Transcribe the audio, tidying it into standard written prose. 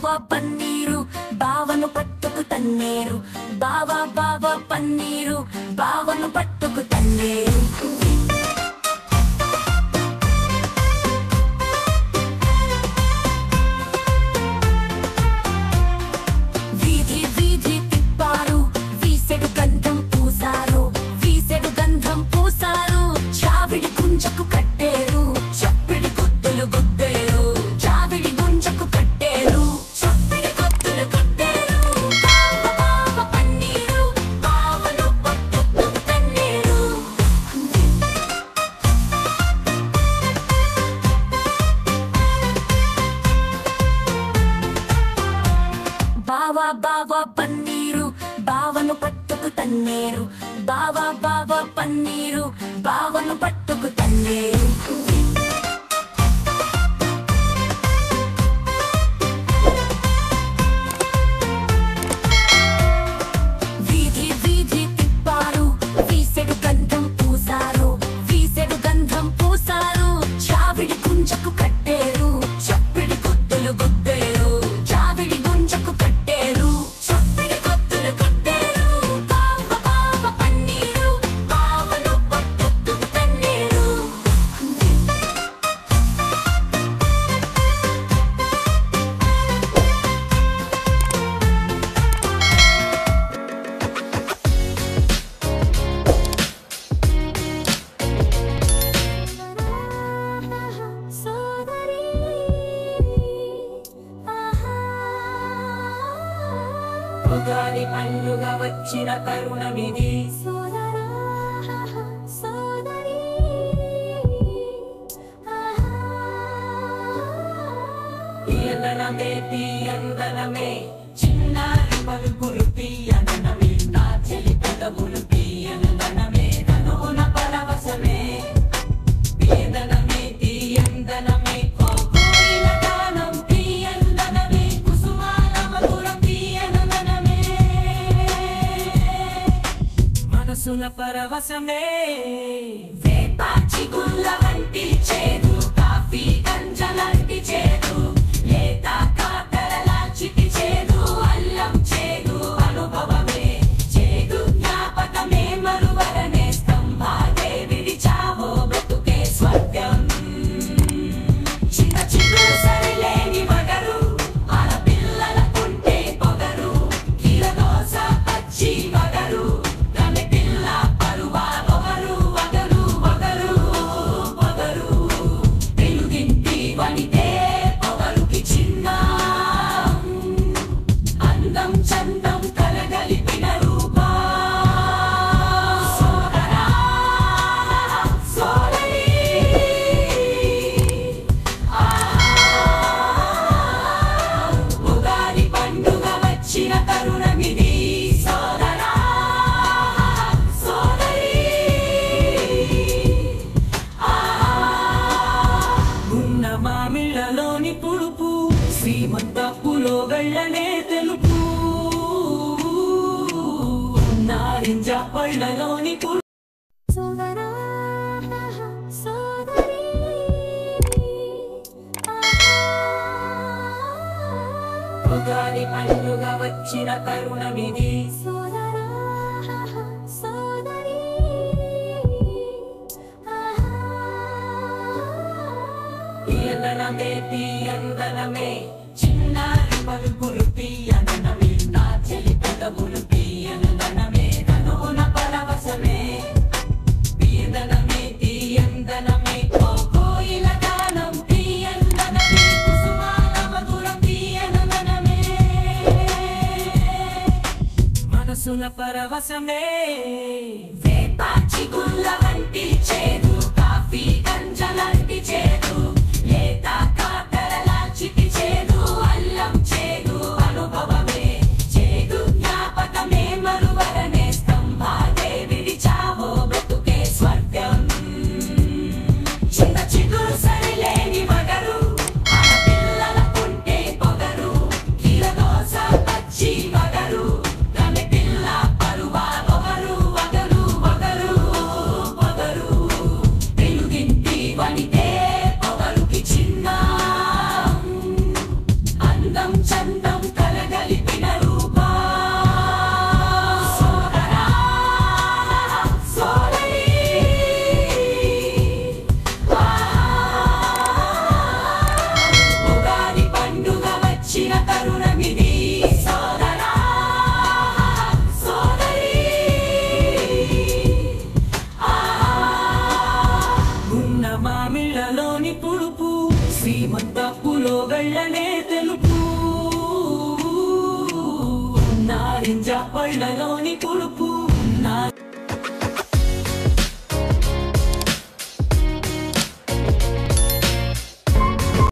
బావా పన్నీరు బావను పట్టుకు తన్నేరు బావా బావా పన్నీరు బావను పట్టుకు తన్నేరు వీధి వీధి తిప్పారు వీసెడు గంధం పూసారు వీసెడు గంధం పూసారు చావిడి గుంజకు కట్టేరు చప్పిడి గుద్దులు గుద్దేరు చావిడి గుంజకు కట్టేరు చప్పిడి గుద్దులు గుద్దేరు బావ బావ పన్నీరు బావను పట్టుకు తన్నేరు బావా బావా పన్నీరు బావను పట్టుకు తన్నేరు బావా బావా పన్నీరు బావను పట్టుకు తన్నేరు వీధి వీధి తిప్పారు వీసెడు గంధం పూసారు వీసెడు గంధం పూసారు చావిడి గుంజకు కట్టేరు చప్పిడి గుద్దులు గుద్దేరు చావిడి గుంజకు కట్టేరు చప్పిడి గుద్దులు గుద్దేరు బావ బావ పన్నీరు బావను పట్టుకు తన్నేరు ఉగాది పండుగ వచ్చిన తరుణమిది తీయదనమే తీయందనమే చిన్నారి పలుకులు తీయనమే నా చెలి పెదవులు తీయనమే కనున పరవశమే తీయదనమే తీయందనమే కోయిల గానం తీయందనమే కుసుమాల మధురం తీయనమే మనసుల పరవశమే వేపాచి గుల్ల వంటి చేదు కాఫీ గంజలంటి చేదు లేత కాకరల చిటి చేదు అల్లం చేదు అనుభవమే చేదు జ్ఞాపకమే మరువరనే స్తంభాదే విడిచావో బ్రతుకే స్వర్గం చిన్న చిగురు సరిలేని వగరు ఆడపిల్లల కుంటే పొగరు కీలదోస పచ్చి వగరు గమి పిల్ల పరువా పొగరు వగరు వగరు పొగరు తెలుగింటి వనితే పొగరుకి చిన్న అందం చందం కలగలిపిన రూపా సోదరా సోదరి ఉగాది పండుగ వచ్చిన తరుణమిది సోదరా సోదరి ఉన్న మామిళ్ళలోని పులుపు శ్రీమంతపులో వెళ్ళనే తెలుపు నారింజ పళ్ళలోని పులుపు ఉగాది పండుగ వచ్చిన తరుణమిది తీయదనమే తీయందనమే చిన్నారి పలుకులు తీయనమే నా చెలి పెదవులు తీయనమే కనున పరవశమే తీయదనమే తీయందనమే కోయిల గానం తీయందనమే కుసుమాల మధురం తీయనమే మనసుల పరవశమే వేపాచి గుల్ల వంటి చేదు కాఫీ గంజలంటి చేదు లేత కాకరల చిటి చేదు అల్లం చేదు అనుభవమే చేదు జ్ఞాపకమే మరువరనే స్తంభాదే విడిచావో బ్రతుకే స్వర్గం చిన్న చిగురు సరిలేని వగరు ఆడపిల్లల కుంటే పొగరు కీలదోస పచ్చి వగరు గమి పిల్ల పరువా పొగరు వగరు వగరు పొగరు తెలుగింటి వనితే పొగరు పప్పులో వెళ్ళనే తెలుపు నారింజ పళ్ళలోని పులుపు